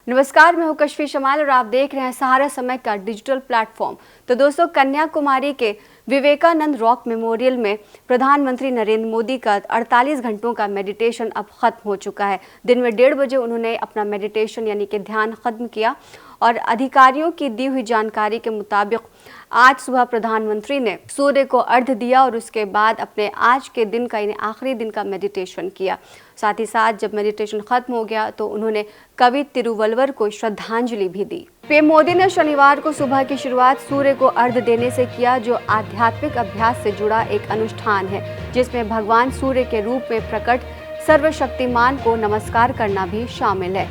नमस्कार, मैं हूं कशफी शमाल और आप देख रहे हैं सहारा समय का डिजिटल प्लेटफॉर्म। तो दोस्तों, कन्याकुमारी के विवेकानंद रॉक मेमोरियल में प्रधानमंत्री नरेंद्र मोदी का 48 घंटों का मेडिटेशन अब खत्म हो चुका है। दिन में 1:30 बजे उन्होंने अपना मेडिटेशन यानी कि ध्यान खत्म किया और अधिकारियों की दी हुई जानकारी के मुताबिक आज सुबह प्रधानमंत्री ने सूर्य को अर्घ्य दिया और उसके बाद अपने आज के दिन का यानी आखिरी दिन का मेडिटेशन किया। साथ ही साथ जब मेडिटेशन खत्म हो गया तो उन्होंने कवि तिरुवल्लुवर को श्रद्धांजलि भी दी। पीएम मोदी ने शनिवार को सुबह की शुरुआत सूर्य को अर्घ्य देने से किया, जो आध्यात्मिक अभ्यास से जुड़ा एक अनुष्ठान है जिसमें भगवान सूर्य के रूप में प्रकट सर्वशक्तिमान को नमस्कार करना भी शामिल है।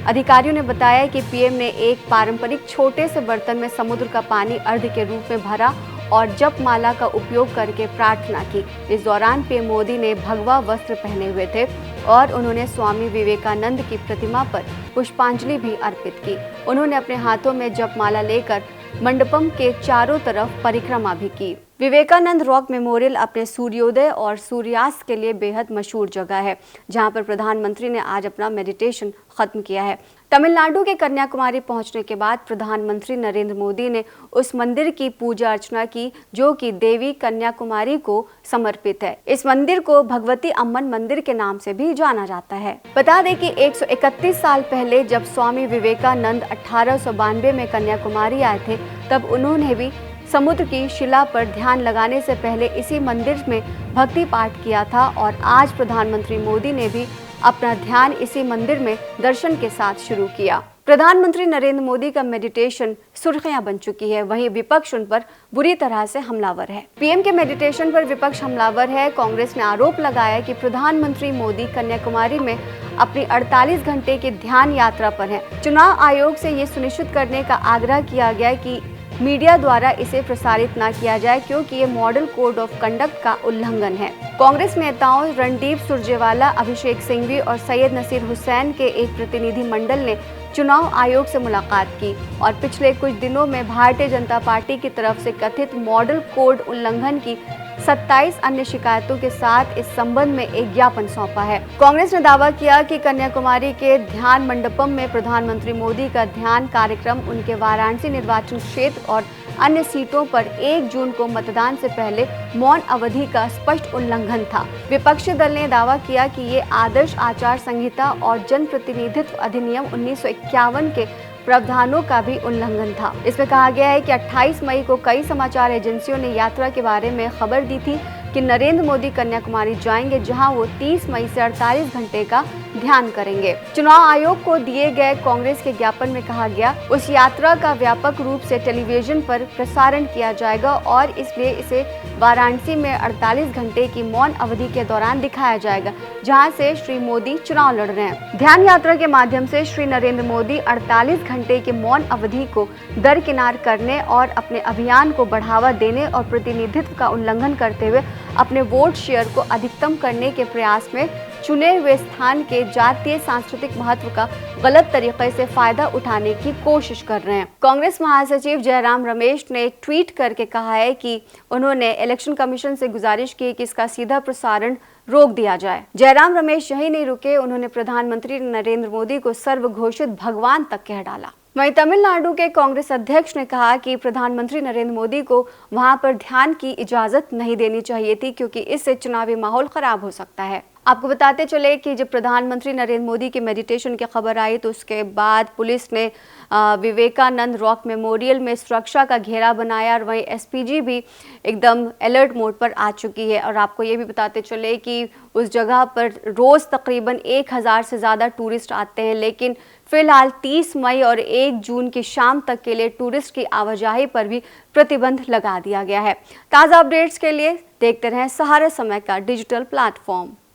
अधिकारियों ने बताया कि पीएम ने एक पारंपरिक छोटे से बर्तन में समुद्र का पानी अर्घ्य के रूप में भरा और जप माला का उपयोग करके प्रार्थना की। इस दौरान पीएम मोदी ने भगवा वस्त्र पहने हुए थे और उन्होंने स्वामी विवेकानंद की प्रतिमा पर पुष्पांजलि भी अर्पित की। उन्होंने अपने हाथों में जप माला लेकर मंडपम के चारों तरफ परिक्रमा भी की। विवेकानंद रॉक मेमोरियल अपने सूर्योदय और सूर्यास्त के लिए बेहद मशहूर जगह है, जहां पर प्रधानमंत्री ने आज अपना मेडिटेशन खत्म किया है। तमिलनाडु के कन्याकुमारी पहुंचने के बाद प्रधानमंत्री नरेंद्र मोदी ने उस मंदिर की पूजा अर्चना की जो कि देवी कन्याकुमारी को समर्पित है। इस मंदिर को भगवती अम्मन मंदिर के नाम से भी जाना जाता है। बता दें कि 131 साल पहले जब स्वामी विवेकानंद 1892 में कन्याकुमारी आए थे, तब उन्होंने भी समुद्र की शिला पर ध्यान लगाने से पहले इसी मंदिर में भक्ति पाठ किया था और आज प्रधानमंत्री मोदी ने भी अपना ध्यान इसी मंदिर में दर्शन के साथ शुरू किया। प्रधानमंत्री नरेंद्र मोदी का मेडिटेशन सुर्खियां बन चुकी है, वहीं विपक्ष उन पर बुरी तरह से हमलावर है। पीएम के मेडिटेशन पर विपक्ष हमलावर है। कांग्रेस ने आरोप लगाया कि प्रधानमंत्री मोदी कन्याकुमारी में अपनी 48 घंटे की ध्यान यात्रा पर हैं। चुनाव आयोग से ये सुनिश्चित करने का आग्रह किया गया कि मीडिया द्वारा इसे प्रसारित न किया जाए, क्योंकि ये मॉडल कोड ऑफ कंडक्ट का उल्लंघन है। कांग्रेस नेताओं रणदीप सुरजेवाला, अभिषेक सिंघवी और सैयद नसीर हुसैन के एक प्रतिनिधि मंडल ने चुनाव आयोग से मुलाकात की और पिछले कुछ दिनों में भारतीय जनता पार्टी की तरफ से कथित मॉडल कोड उल्लंघन की 27 अन्य शिकायतों के साथ इस संबंध में एक ज्ञापन सौंपा है। कांग्रेस ने दावा किया कि कन्याकुमारी के ध्यान मंडपम में प्रधानमंत्री मोदी का ध्यान कार्यक्रम उनके वाराणसी निर्वाचन क्षेत्र और अन्य सीटों पर 1 जून को मतदान से पहले मौन अवधि का स्पष्ट उल्लंघन था। विपक्षी दल ने दावा किया कि ये आदर्श आचार संहिता और जनप्रतिनिधित्व अधिनियम 1951 के प्रावधानों का भी उल्लंघन था। इसमें कहा गया है कि 28 मई को कई समाचार एजेंसियों ने यात्रा के बारे में खबर दी थी कि नरेंद्र मोदी कन्याकुमारी जाएंगे, जहां वो 30 मई से 48 घंटे का ध्यान करेंगे। चुनाव आयोग को दिए गए कांग्रेस के ज्ञापन में कहा गया उस यात्रा का व्यापक रूप से टेलीविजन पर प्रसारण किया जाएगा और इसलिए इसे वाराणसी में 48 घंटे की मौन अवधि के दौरान दिखाया जाएगा, जहां से श्री मोदी चुनाव लड़ रहे हैं। ध्यान यात्रा के माध्यम से श्री नरेंद्र मोदी 48 घंटे की मौन अवधि को दरकिनार करने और अपने अभियान को बढ़ावा देने और प्रतिनिधित्व का उल्लंघन करते हुए अपने वोट शेयर को अधिकतम करने के प्रयास में चुने हुए स्थान के जातीय सांस्कृतिक महत्व का गलत तरीके से फायदा उठाने की कोशिश कर रहे हैं। कांग्रेस महासचिव जयराम रमेश ने एक ट्वीट करके कहा है कि उन्होंने इलेक्शन कमीशन से गुजारिश की कि इसका सीधा प्रसारण रोक दिया जाए। जयराम रमेश यही नहीं रुके, उन्होंने प्रधानमंत्री नरेंद्र मोदी को सर्वघोषित भगवान तक कह डाला। वहीं तमिलनाडु के कांग्रेस अध्यक्ष ने कहा कि प्रधानमंत्री नरेंद्र मोदी को वहां पर ध्यान की इजाजत नहीं देनी चाहिए थी, क्योंकि इससे चुनावी माहौल खराब हो सकता है। आपको बताते चले कि जब प्रधानमंत्री नरेंद्र मोदी के मेडिटेशन की खबर आई तो उसके बाद पुलिस ने विवेकानंद रॉक मेमोरियल में सुरक्षा का घेरा बनाया और वहीं एसपीजी भी एकदम अलर्ट मोड पर आ चुकी है। और आपको ये भी बताते चले कि उस जगह पर रोज़ तकरीबन 1000 से ज़्यादा टूरिस्ट आते हैं, लेकिन फिलहाल 30 मई और 1 जून की शाम तक के लिए टूरिस्ट की आवाजाही पर भी प्रतिबंध लगा दिया गया है। ताज़ा अपडेट्स के लिए देखते रहें सहारा समय का डिजिटल प्लेटफॉर्म।